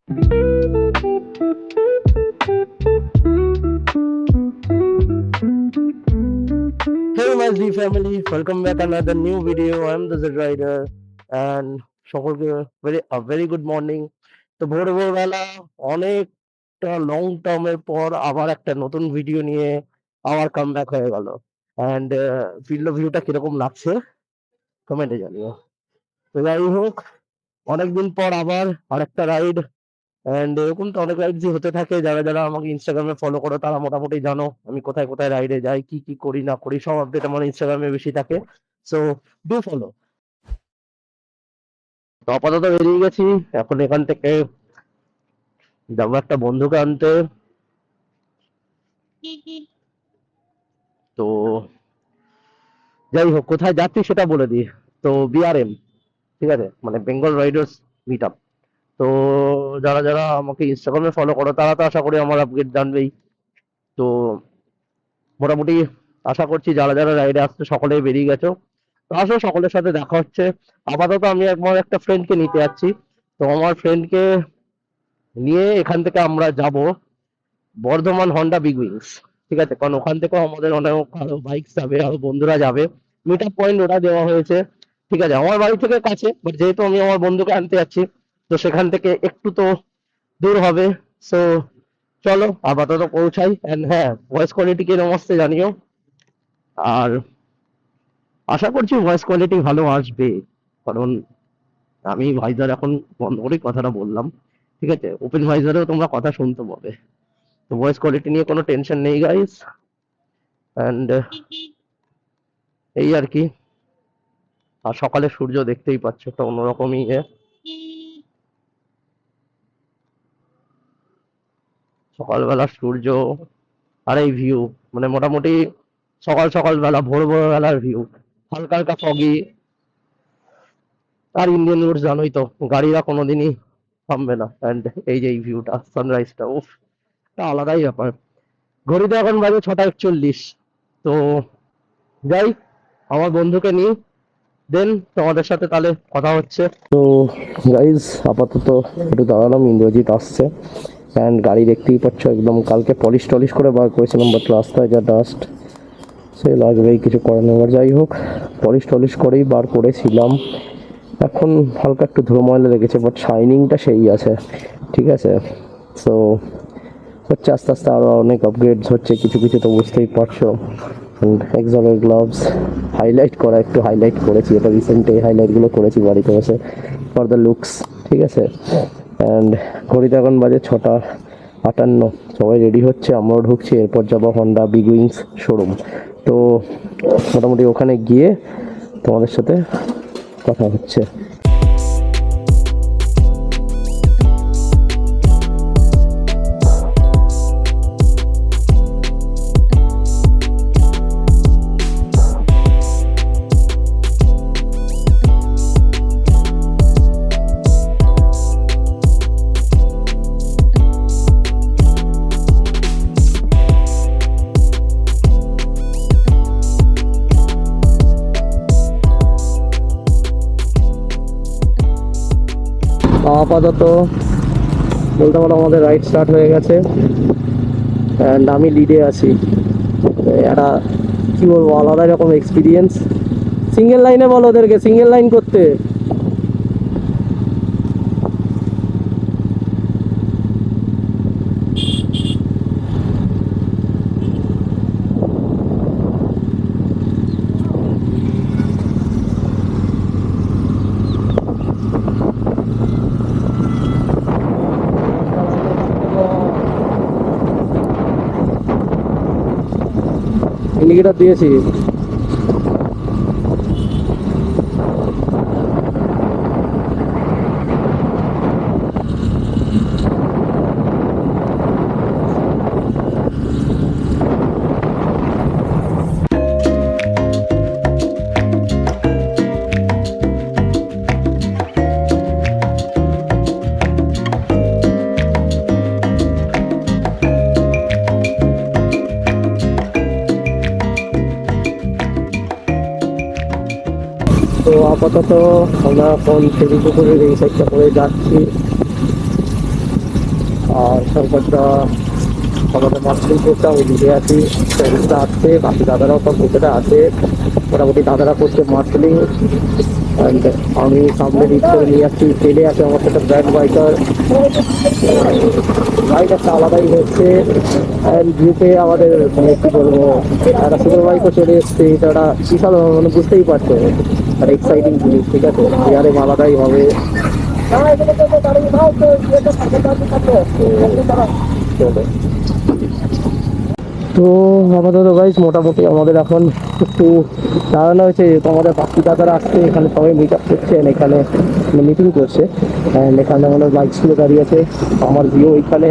Hey my Z family, welcome back another new video. I'm the Z Rider and সকলকে very good morning. তো ভোরবেলা অনেকটা long টার্মের পর আবার একটা নতুন ভিডিও নিয়ে আবার কামব্যাক হয়ে গেল। অ্যান্ড ফিল্ড ভিউটা কিরকম লাগছে কমেন্টে জানিও। তো যাই হোক, অনেকদিন পর আবার আরেকটা রাইড। অ্যান্ড এরকম তো অনেক রাইডসই হতে থাকে। যারা আমাকে ইনস্টাগ্রামে ফলো করো তারা মোটামুটি জানো আমি কোথায় কোথায় রাইডে যাই, কি করি না করি, সব আপডেট আমার ইনস্টাগ্রামে বেশি থাকে। So do follow. তো আপাতত বেরিয়ে গেছি, এখন এখান থেকে যাবো একটা বন্ধুকে আনতে। তো যাই হোক, কোথায় যাচ্ছি সেটা বলে দিই। তো বিআরএম, ঠিক আছে, মানে বেঙ্গল রাইডার্স মিট আপ। তো যারা আমাকে ইনস্টাগ্রামে ফলো করো তারা তো আশা করি আমার আপডেট জানবেই। তো মোটামুটি আশা করছি যারা রাইডে আসছে সকলেই বেরিয়ে গেছো। তো আসো, সকলের সাথে দেখা হচ্ছে। আপাতত আমি আমার একটা ফ্রেন্ডকে নিতে যাচ্ছি। তো আমার ফ্রেন্ডকে নিয়ে এখান থেকে আমরা যাব বর্ধমান হন্ডা বিগ উইংস, ঠিক আছে, কারণ ওখান থেকেও আমাদের অনেক আরো বাইক যাবে, আরো বন্ধুরা যাবে। মিট আপ পয়েন্ট ওটা দেওয়া হয়েছে, ঠিক আছে, আমার বাড়ি থেকে কাছে, বাট যেহেতু আমি আমার বন্ধুকে আনতে যাচ্ছি তো সেখান থেকে একটু তো দূর হবে। সো চলো আপাতত পৌঁছাই। এন্ড হ্যাঁ, ভয়েস কোয়ালিটি কিরকম আসছে জানিও। আর আশা করছি ভয়েস কোয়ালিটি ভালো আসবে, কারণ আমি ভাইজার এখন বন্ধ করেই কথাটা বললাম, ঠিক আছে, ওপেন ভাইজারেও তোমরা কথা শুনতে পাবে। তো ভয়েস কোয়ালিটি নিয়ে কোনো টেনশন নেই গাইস। অ্যান্ড এই আর কি। আর সকালে সূর্য দেখতেই পাচ্ছ, একটা অন্যরকমই সকালবেলা সূর্য আর এই ভিউ, মানে মোটামুটি সকালবেলা ভোরবেলার ভিউ, হালকা হালকা ফগি। আর ইন্ডিয়ান রোড জানোই তো, গাড়িরা কোনোদিনই থামবে না। অ্যান্ড এই যে এই ভিউটা, সানরাইজটা, উফ, একটা আলাদাই ব্যাপার। ঘড়িতে এখন বাজে 6টা 41। তো যাই, আমার বন্ধুকে নিই, দেন তোমাদের সাথে তাহলে কথা হচ্ছে। তো গাইজ আপাতত একটু দাঁড়ালাম, ইন্দ্রজিৎ আসছে। অ্যান্ড গাড়ি দেখতেই পাচ্ছ, একদম কালকে পলিশ টলিশ করে বার করেছিলাম, বাট রাস্তায় যা ডাস্ট, সে লাগবেই, কিছু করার নেই। এবার যাই হোক, পলিশ টলিশ করেই বার করেছিলাম। এখন হালকা একটু ধুলো ময়লা লেগেছে, বাট শাইনিংটা সেই আছে, ঠিক আছে। সো হচ্ছে আস্তে আস্তে আরো অনেক আপগ্রেডস হচ্ছে, কিছু কিছু তো বুঝতেই পারছো। এক্সলের গ্লাভস হাইলাইট করা, একটু হাইলাইট করেছি, এটা রিসেন্ট এই হাইলাইটগুলো করেছি বাড়িতে বসে ফর দ্য লুকস, ঠিক আছে। অ্যান্ড ঘড়িতে এখন বাজে 6টা 58। সবাই রেডি হচ্ছে, আমরাও ঢুকছি, এরপর যাবো হন্ডা বিগ উইংস শোরুম। তো মোটামুটি ওখানে গিয়ে তোমাদের সাথে কথা হচ্ছে। আপাতত বলতে পারো আমাদের রাইড স্টার্ট হয়ে গেছে, অ্যান্ড আমি লিডে আছি। একটা কি বলবো, আলাদা রকম এক্সপিরিয়েন্স। সিঙ্গেল লাইনে বলো ওদেরকে সিঙ্গেল লাইন করতে। ইন্ডিকেটর দিয়েছি। তো আপাতত আমরা এখন ফেরি পুকুরের এই সাইডটা করে যাচ্ছি। আর শঙ্করটা আমাদের মার্কেটিং করতে ওই দিকে আছি, ফ্রেন্ডসরা আসছে, বাকি দাদারাও সব ভিতরে আছে, মোটামুটি দাদারা করছে মার্কেটিং। অ্যান্ড আমি সামনে রিড করে নিয়ে যাচ্ছি, ছেলে আছে আমার সাথে ব্র্যান্ড বাইকার, বাইক একটা আলাদাই হচ্ছে। অ্যান্ড গ্রুপে আমাদের মানে কী বলবো, একটা সুপার বাইকও চলে এসছে, এটা একটা বিশাল মানে বুঝতেই পারছো আর এক্সাইটিং জিনিস, ঠিক আছে, বিহারে আলাদাই হবে। চলো, তো আপাতত গাইস মোটামুটি আমাদের এখন একটু দাঁড়ানো হয়েছে, তো আমাদের বাকি দাদারা আসছে, এখানে সবাই মিট আপ করছেন, এখানে মিটিং করছে। অ্যান্ড এখানে আমাদের বাইকসগুলো দাঁড়িয়ে আছে, আমার ভিউ এখানে,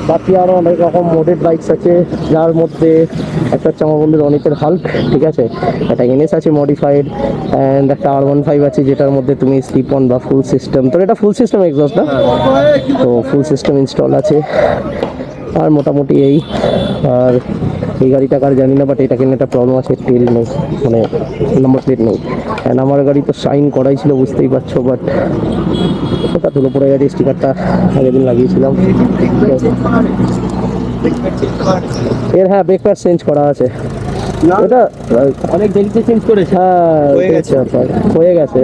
বাকি আরও অনেক রকম মোডেড বাইকস আছে, যার মধ্যে একটা হচ্ছে আমার বন্ধুর অনেকের হাল্ক, ঠিক আছে, একটা এনএস আছে মডিফাইড, অ্যান্ড একটা R15 আছে যেটার মধ্যে তুমি স্লিপ অন বা ফুল সিস্টেম, তো এটা ফুল সিস্টেম এক্সস্ট না, তো ফুল সিস্টেম ইনস্টল আছে। আর মোটামুটি এই, আর এই গাড়িটা কার জানি না, বাট এটা কিনে একটা প্রবলেম আছে, তেল নেই, মানে নম্বর প্লেট নেই। অ্যান্ড আমার গাড়ি তো শাইন করাই ছিল বুঝতেই পারছো, বাট ওটা ধুলো পড়ে গেছে, স্টিকারটা আগের দিন লাগিয়েছিলাম। এর হ্যাঁ ব্রেক প্যাড চেঞ্জ করা আছে, এটা অনেক দেরিতে চেঞ্জ করেছে। হ্যাঁ হয়ে গেছে,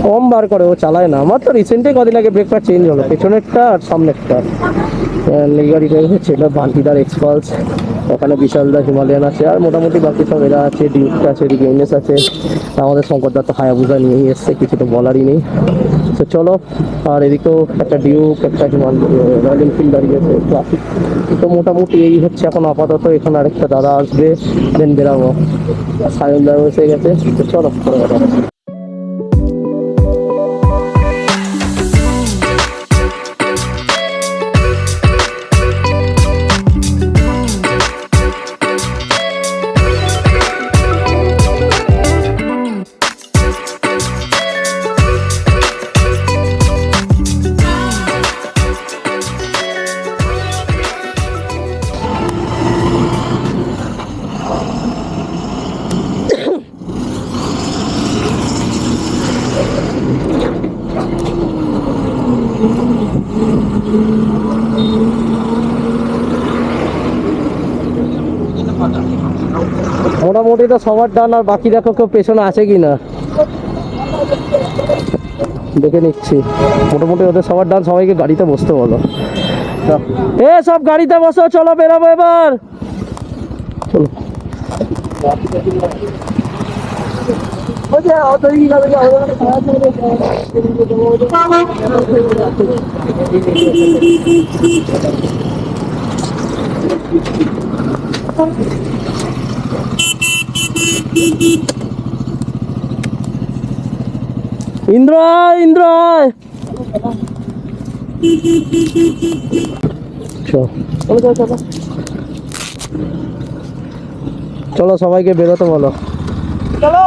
কম বার করে, ও চালায় না। আমার তো রিসেন্টলি কদিন আগে ব্রেক প্যাড চেঞ্জ হলো, পেছনেরটা আর সামনেরটা। এই গাড়িটা হচ্ছে এটা বান্টিদার এক্সপালস, ওখানে বিশালদা হিমালয়ান আছে, আর মোটামুটি বাকি সব এরা আছে, ডিউকটা আছে, এদিকে এনএস আছে, আমাদের শঙ্করদা তো হায়াবুজা নিয়েই এসছে, কিছু তো বলারই নেই। তো চলো, আর এদিকেও একটা ডিউক, একটা রয়্যাল এনফিল্ড দাঁড়িয়ে আছে, ক্লাসিক। তো মোটামুটি এই হচ্ছে এখন আপাতত, এখানে আরেকটা দাদা আসবে, দেন বেরাবো। সায়ন দাদা এসে গেছে, তো চলো করে বেরাবো। মোটামুটি তো সবার ডান, আর বাকি দেখো কেউ পেছনে আছে কি না দেখে নিচ্ছি। মোটামুটি ওদের সবার ডান, সবাইকে গাড়িতে বসতে বলো। এ সব গাড়িতে বসো, চলো বেরাবো এবার, চলো। ইন্দ্র আয়, ইন্দ্র আয়। চলো সবাইকে বেরোতে বলো, চলো।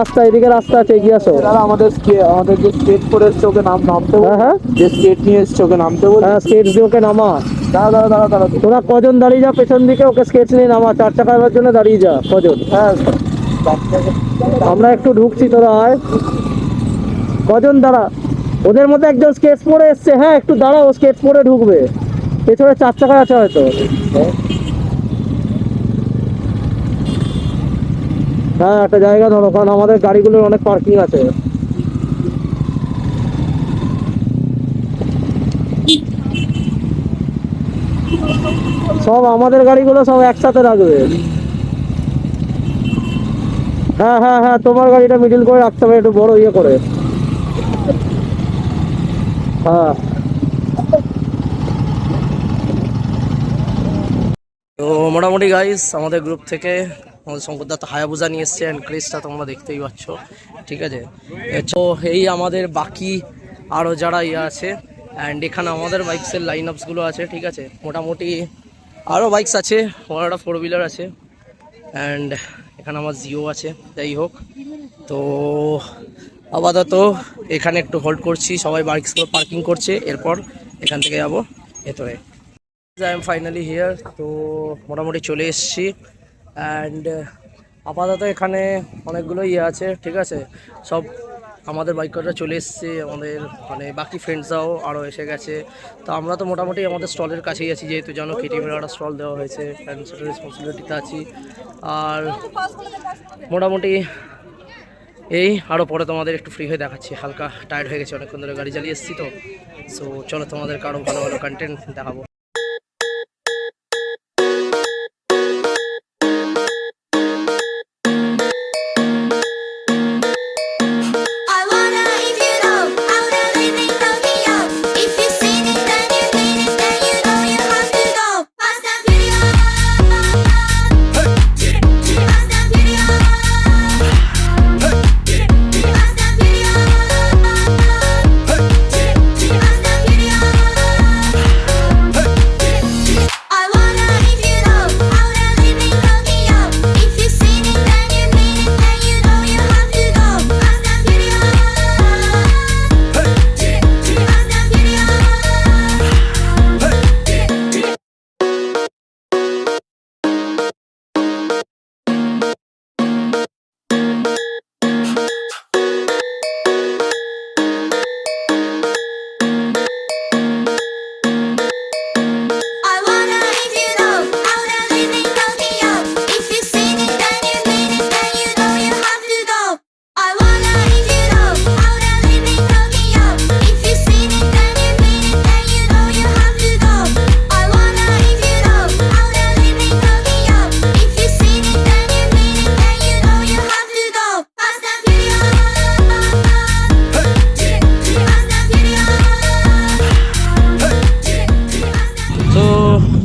রাস্তা, এদিকে রাস্তা আছে, এগিয়ে আসো। আমাদের যে স্কেট করে এসছে ওকে নামতে বল। হ্যাঁ, যে স্কেট নিয়ে এসছে ওকে নামতে বল। হ্যাঁ স্কেচ দিয়ে ওকে নামা। দাঁড়া। তোরা কজন দাঁড়িয়ে যা পেছন দিকে, ওকে স্কেচ নিয়ে নামা, 4 চাকার জন্য দাঁড়িয়ে যা কজন। হ্যাঁ আমরা একটু ঢুকছি, তোরা আয়, কজন দাঁড়া। ওদের মধ্যে একজন স্কেচ পরে এসছে, হ্যাঁ একটু দাঁড়াও, স্কেচ পরে ঢুকবে, পেছনে 4 চাকা আছে হয়তো। হ্যাঁ একটা জায়গা ধরো, কারণ আমাদের গাড়িগুলোর অনেক পার্কিং আছে। সব আমাদের গাড়িগুলো সব একসাথে রাখবে। হ্যাঁ হ্যাঁ হ্যাঁ, তোমার গাড়িটা মিডিল করে রাখতে হবে, একটু বড় ইয়ে করে। হ্যাঁ। তো মোটামুটি গাইস আমাদের গ্রুপ থেকে আমাদের শঙ্করদা তো হায়াবুজা নিয়ে এসছে, অ্যান্ড ক্রেসটা তোমরা দেখতেই পাচ্ছ, ঠিক আছে। তো এই আমাদের বাকি আরও যারা ইয়ে আছে, অ্যান্ড এখানে আমাদের বাইকসের লাইন আপসগুলো আছে, ঠিক আছে। মোটামুটি আরও বাইকস আছে, একটা 4 হুইলার আছে, অ্যান্ড এখানে আমার জিও আছে। যাই হোক, তো আপাতত এখানে একটু হোল্ড করছি, সবাই বাইকসগুলো পার্কিং করছে, এরপর এখান থেকে যাবো ভেতরে। I am finally here. তো মোটামুটি চলে এসেছি, অ্যান্ড আপাতত এখানে অনেকগুলো ইয়ে আছে, ঠিক আছে। সব আমাদের বাইকাররা চলে এসছে, আমাদের মানে বাকি ফ্রেন্ডসরাও আরও এসে গেছে। তো আমরা তো মোটামুটি আমাদের স্টলের কাছেই আছি, যেহেতু জানো কেটিএমের একটা স্টল দেওয়া হয়েছে, অ্যান্ড সেটা রেসপন্সিবিলিটিতে আছি। আর মোটামুটি এই আরও পরে তোমাদের একটু ফ্রি হয়ে দেখাচ্ছি, হালকা টায়ার্ড হয়ে গেছে, অনেকক্ষণ ধরে গাড়ি চালিয়ে এসেছি। তো সো চলো তোমাদেরকে আরও ভালো ভালো কন্টেন্ট দেখাবো।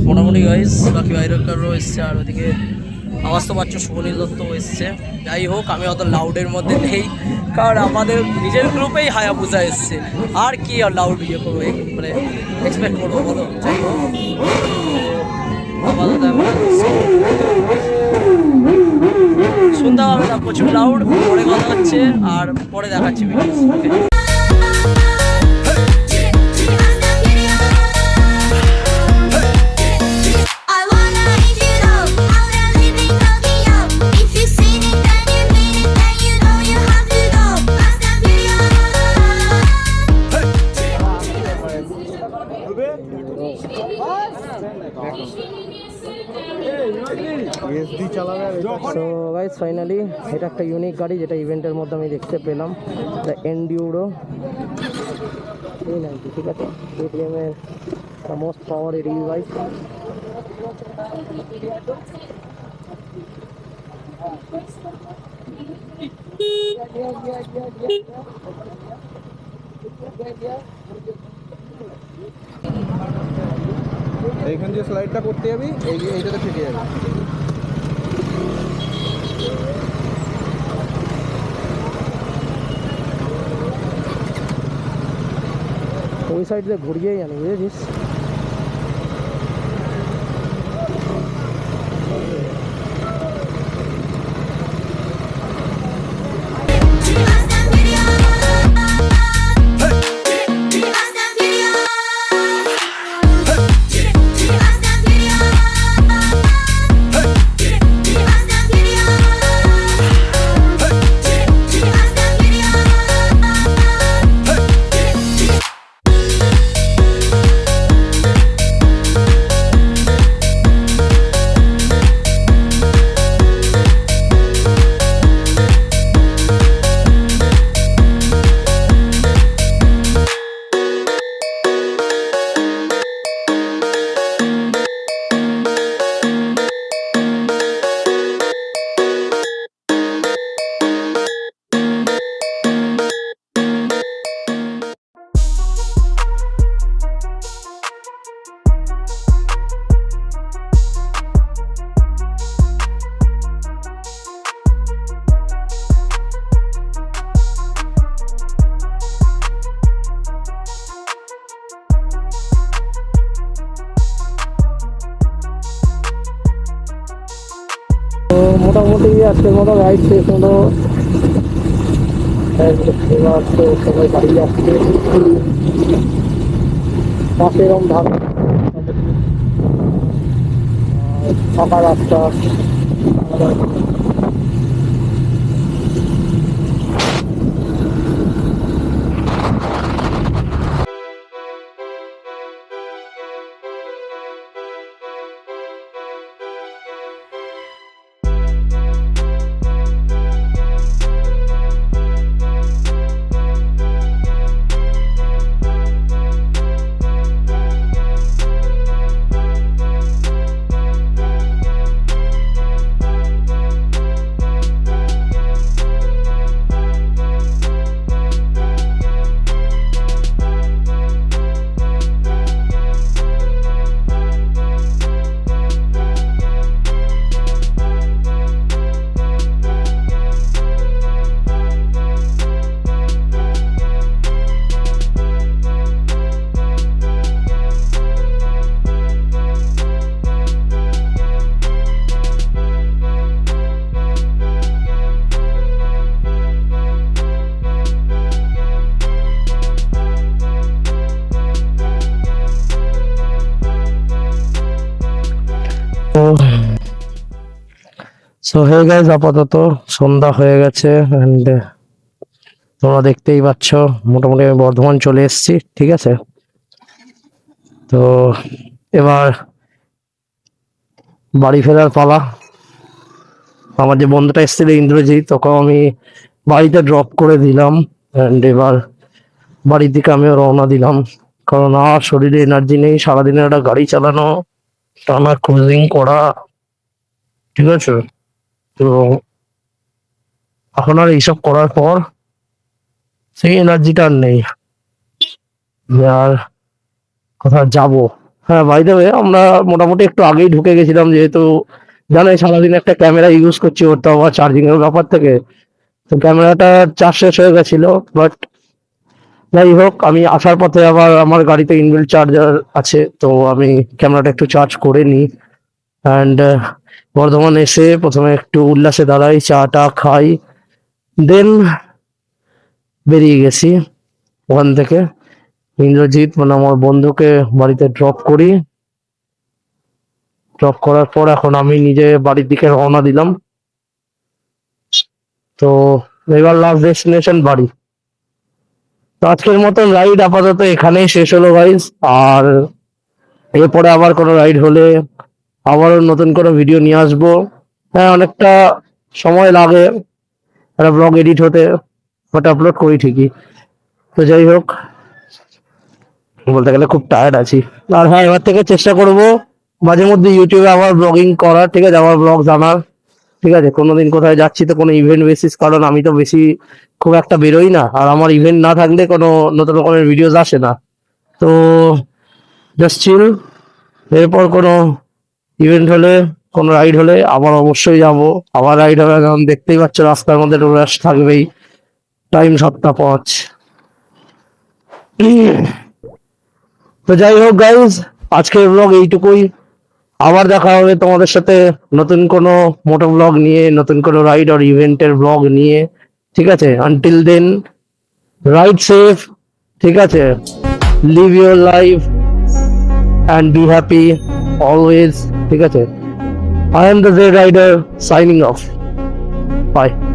মোটামুটি গাইস বাকি বাইরেকারও এসছে, আর ওদিকে আওয়াজ তো পাচ্ছ সুবনীল দত্ত এসছে। যাই হোক, আমি অত লাউডের মধ্যে নেই, কারণ আমাদের নিজের গ্রুপেই হায়াবুজা এসছে, আর কি আর লাউড ইয়ে করবো, মানে এক্সপেক্ট করবো বলো। যাই হোক, আপাতত শুনতে হবে না, প্রচুর লাউড, পরে কথা হচ্ছে, আর পরে দেখাচ্ছি ভিডিও। সো গাইস ফাইনালি এটা একটা ইউনিক গাড়ি, যেটা ইভেন্টের মধ্যে আমি দেখতে পেলাম, দ্য এন্ডিউরো A90, ঠিক আছে। কেটিএমের মোস্ট পাওয়ার এডিভি বাইক। এইখান যে স্লাইডটা করতে যাবি এইটাতে ফেটে যাবে। ওই সাইড দিয়ে ঘুরিয়েই জানি, বুঝেছিস। তো মোটামুটি আজকের মতো রাইড শেষ হলো। এবার তো সবাই বাড়ি যাচ্ছে। পাশে এরকম ঢাকা ফাঁকা রাস্তা। সো হে গাইস, আপাতত সন্ধ্যা হয়ে গেছে এন্ড তোমরা দেখতেই পাচ্ছ মোটামুটি আমি বর্ধমান চলে এসেছি, ঠিক আছে। তো এবার বাড়ি ফেরার পালা। আমার যে বন্ধুটা এসেছিল ইন্দ্রজিৎ, তোকে আমি বাড়িতে ড্রপ করে দিলাম এন্ড এবার বাড়ির দিকে আমিও রওনা দিলাম, কারণ আর শরীরে এনার্জি নেই সারাদিনের একটা গাড়ি চালানো, টানা ক্রুজিং করা, ঠিক আছে। তো এখন আর এইসব করার পর সেই এনার্জিটা আর নেই যে আর কোথাও যাবো। হ্যাঁ, বাই দ্য ওয়ে, আমরা মোটামুটি একটু আগেই ঢুকে গেছিলাম, যেহেতু জানোই সারাদিন একটা ক্যামেরা ইউজ করছি, ওর তো আবার চার্জিং এর ব্যাপার থেকে, তো ক্যামেরাটা চার্জ শেষ হয়ে গেছিল। বাট যাই হোক, আমি আসার পথে আবার আমার গাড়িতে ইনবিল্ট চার্জার আছে, তো আমি ক্যামেরাটা একটু চার্জ করে নিই অ্যান্ড বর্ধমান এসে প্রথমে একটু উল্লাসে দাঁড়াই, চা টা খাই, দেন বেরিয়ে গেছি ওখান থেকে। ইন্দ্রজিৎ মানে আমার বন্ধুকে বাড়িতে ড্রপ করি, ড্রপ করার পর এখন আমি নিজে বাড়ির দিকে রওনা দিলাম। তো এবার লাস্ট ডেস্টিনেশন বাড়ি। তো আজকের মতন রাইড আপাতত এখানেই শেষ হলো গাইস, আর এরপরে আবার কোনো রাইড হলে আবারও নতুন কোনো ভিডিও নিয়ে আসবো। হ্যাঁ, অনেকটা সময় লাগে একটা ব্লগ এডিট হতে, বাট আপলোড করি ঠিকই। তো যাই হোক, বলতে গেলে খুব টায়ার্ড আছি। আর হ্যাঁ, এবার থেকে চেষ্টা করব মাঝে মধ্যে ইউটিউবে আবার ব্লগিং করার, ঠিক আছে, আমার ব্লগ জানার, ঠিক আছে। কোনোদিন কোথায় যাচ্ছি তো কোনো ইভেন্ট বেসিস, কারণ আমি তো বেশি খুব একটা বেরোই না, আর আমার ইভেন্ট না থাকলে কোনো নতুন রকমের ভিডিওস আসে না। তো জাস্ট চিল, এরপর কোনো ইভেন্ট হলে, কোনো রাইড হলে আবার অবশ্যই যাব, আবার রাইড হবে, কারণ দেখতেই পাচ্ছ রাস্তার মধ্যে রোলাস থাকবেই, টাইম 7:05। তো যাই হোক গাইজ, আজকের ব্লগ এইটুকুই। আবার দেখা হবে তোমাদের সাথে নতুন কোনো মোটো ব্লগ নিয়ে, নতুন কোনো রাইড আর ইভেন্টের ব্লগ নিয়ে, ঠিক আছে। আনটিল দেন, রাইড সেফ, ঠিক আছে, live your life and be happy always, ঠিক আছে। I am the Z Rider signing off. Bye.